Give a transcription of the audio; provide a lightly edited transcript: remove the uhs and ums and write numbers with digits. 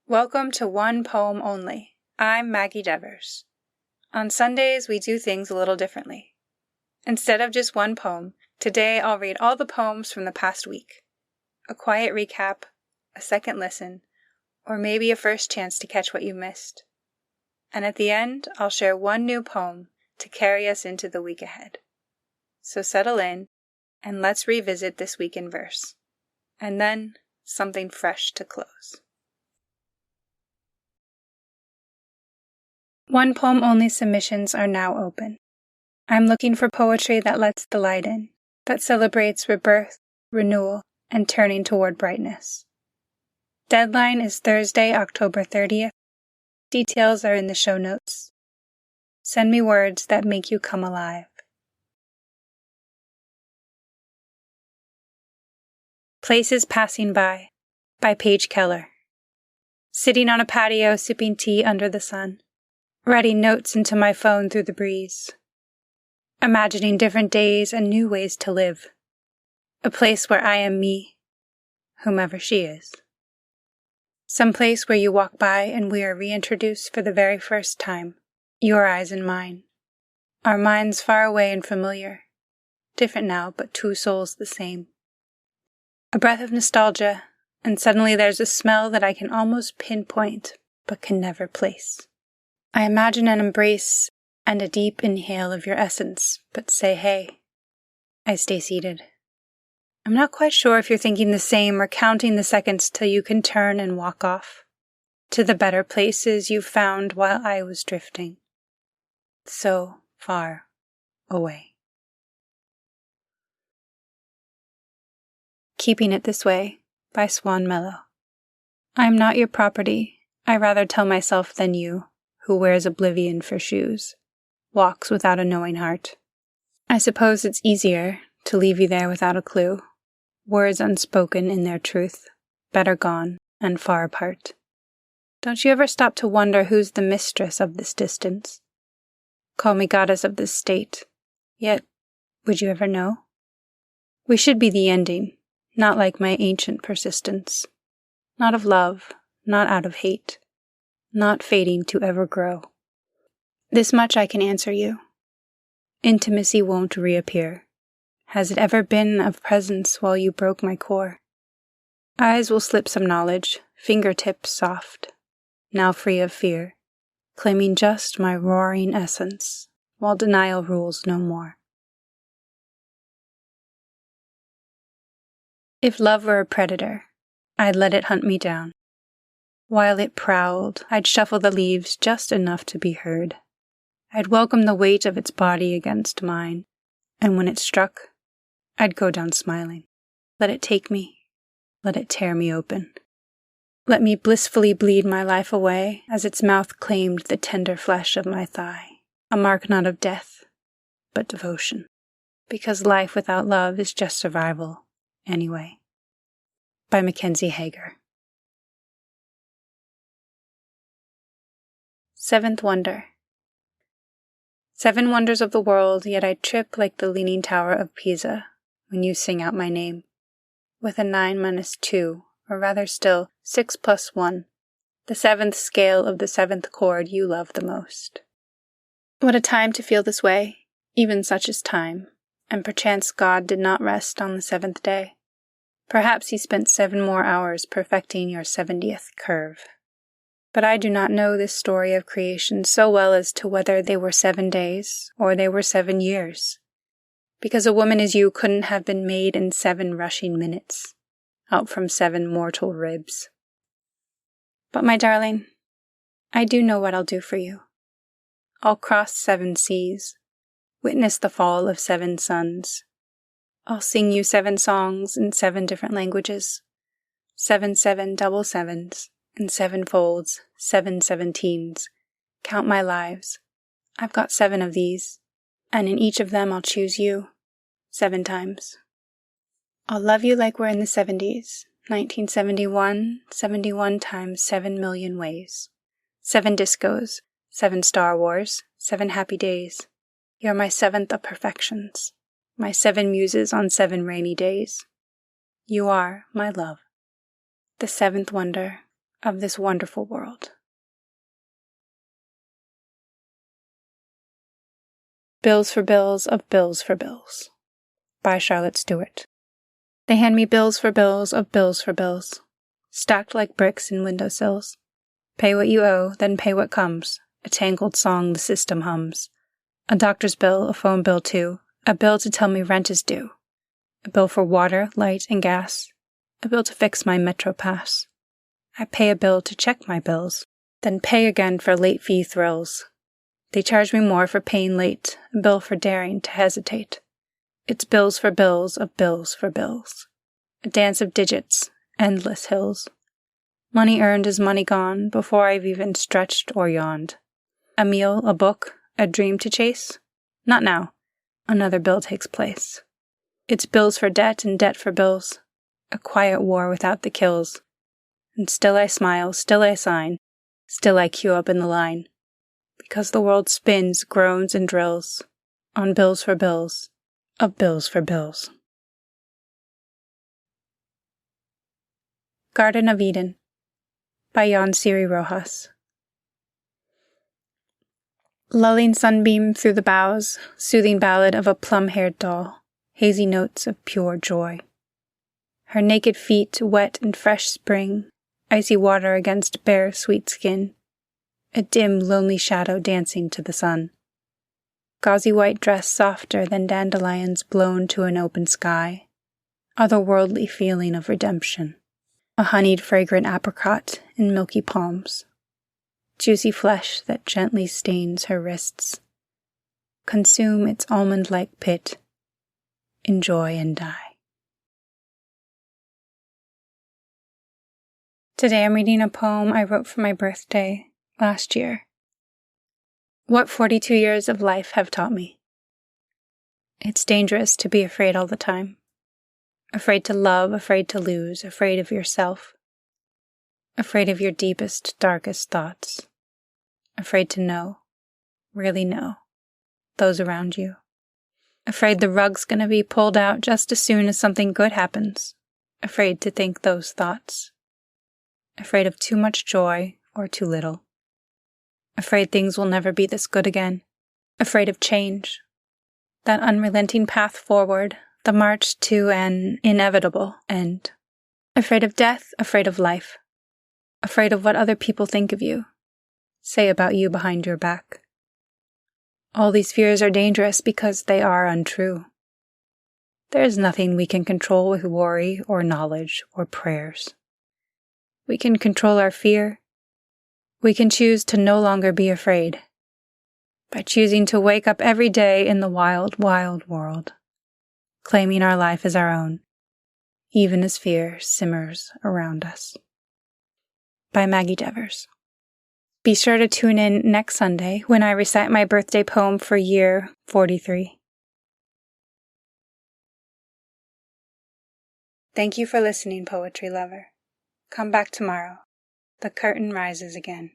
Welcome to One Poem Only. I'm Maggie Devers. On Sundays, we do things a little differently. Instead of just one poem, today I'll read all the poems from the past week. A quiet recap, a second listen, or maybe a first chance to catch what you missed. And at the end, I'll share one new poem to carry us into the week ahead. So settle in, and let's revisit this week in verse. And then, something fresh to close. One Poem Only submissions are now open. I'm looking for poetry that lets the light in, that celebrates rebirth, renewal, and turning toward brightness. Deadline is Thursday, October 30th. Details are in the show notes. Send me words that make you come alive. Places Passing By Paige Keller. Sitting on a patio sipping tea under the sun. Writing notes into my phone through the breeze. Imagining different days and new ways to live. A place where I am me, whomever she is. Some place where you walk by and we are reintroduced for the very first time, your eyes and mine. Our minds far away and familiar, different now but two souls the same. A breath of nostalgia, and suddenly there's a smell that I can almost pinpoint but can never place. I imagine an embrace and a deep inhale of your essence, but say hey. I stay seated. I'm not quite sure if you're thinking the same or counting the seconds till you can turn and walk off to the better places you found while I was drifting. So far away. Keeping It This Way by Swan Mellow. I am not your property, I rather tell myself than you, who wears oblivion for shoes, walks without a knowing heart. I suppose it's easier to leave you there without a clue, words unspoken in their truth, better gone and far apart. Don't you ever stop to wonder who's the mistress of this distance? Call me goddess of this state, yet would you ever know? We should be the ending, not like my ancient persistence, not of love, not out of hate. Not fading to ever grow. This much I can answer you. Intimacy won't reappear. Has it ever been of presence while you broke my core? Eyes will slip some knowledge, fingertips soft, now free of fear, claiming just my roaring essence, while denial rules no more. If love were a predator, I'd let it hunt me down. While it prowled, I'd shuffle the leaves just enough to be heard. I'd welcome the weight of its body against mine, and when it struck, I'd go down smiling. Let it take me, let it tear me open. Let me blissfully bleed my life away as its mouth claimed the tender flesh of my thigh, a mark not of death, but devotion. Because life without love is just survival, anyway. By Mackenzie Hager. Seventh Wonder. 7 wonders of the world, yet I trip like the Leaning Tower of Pisa when you sing out my name. With a 9 minus 2, or rather still 6 plus 1, the 7th scale of the 7th chord you love the most. What a time to feel this way, even such is time, and perchance God did not rest on the 7th day. Perhaps he spent 7 more hours perfecting your 70th curve. But I do not know this story of creation so well as to whether they were 7 days or they were 7 years. Because a woman as you couldn't have been made in 7 rushing minutes, out from 7 mortal ribs. But my darling, I do know what I'll do for you. I'll cross 7 seas, witness the fall of 7 suns. I'll sing you 7 songs in 7 different languages, 7 double sevens. In 7 folds, 7 17s. Count my lives. I've got 7 of these, and in each of them I'll choose you 7 times. I'll love you like we're in the 70s, 1971, 71 times 7 million ways. 7 discos, 7 Star Wars, 7 happy days. You're my 7th of perfections, my 7 muses on 7 rainy days. You are, my love, the 7th wonder of this wonderful world. Bills for bills of bills for bills, by Charlotte Stewart. They hand me bills for bills of bills for bills, stacked like bricks in windowsills. Pay what you owe, then pay what comes, a tangled song the system hums. A doctor's bill, a phone bill too, a bill to tell me rent is due, a bill for water, light, and gas, a bill to fix my Metro Pass. I pay a bill to check my bills, then pay again for late fee thrills. They charge me more for paying late, a bill for daring to hesitate. It's bills for bills of bills for bills. A dance of digits, endless hills. Money earned is money gone before I've even stretched or yawned. A meal, a book, a dream to chase? Not now. Another bill takes place. It's bills for debt and debt for bills. A quiet war without the kills. And still I smile, still I sign, still I queue up in the line. Because the world spins, groans, and drills on bills for bills of bills for bills. Garden of Eden, by Siri Rojas. Lulling sunbeam through the boughs, soothing ballad of a plum-haired doll, hazy notes of pure joy. Her naked feet wet in fresh spring, icy water against bare sweet skin, a dim lonely shadow dancing to the sun. Gauzy white dress softer than dandelions blown to an open sky, otherworldly feeling of redemption. A honeyed fragrant apricot in milky palms, juicy flesh that gently stains her wrists. Consume its almond-like pit, enjoy and die. Today I'm reading a poem I wrote for my birthday last year. What 42 years of life have taught me. It's dangerous to be afraid all the time. Afraid to love, afraid to lose, afraid of yourself. Afraid of your deepest, darkest thoughts. Afraid to know, really know, those around you. Afraid the rug's gonna be pulled out just as soon as something good happens. Afraid to think those thoughts. Afraid of too much joy or too little. Afraid things will never be this good again. Afraid of change. That unrelenting path forward, the march to an inevitable end. Afraid of death, afraid of life. Afraid of what other people think of you, say about you behind your back. All these fears are dangerous because they are untrue. There is nothing we can control with worry or knowledge or prayers. We can control our fear. We can choose to no longer be afraid by choosing to wake up every day in the wild, wild world, claiming our life as our own, even as fear simmers around us. By Maggie Devers. Be sure to tune in next Sunday when I recite my birthday poem for year 43. Thank you for listening, poetry lover. Come back tomorrow. The curtain rises again.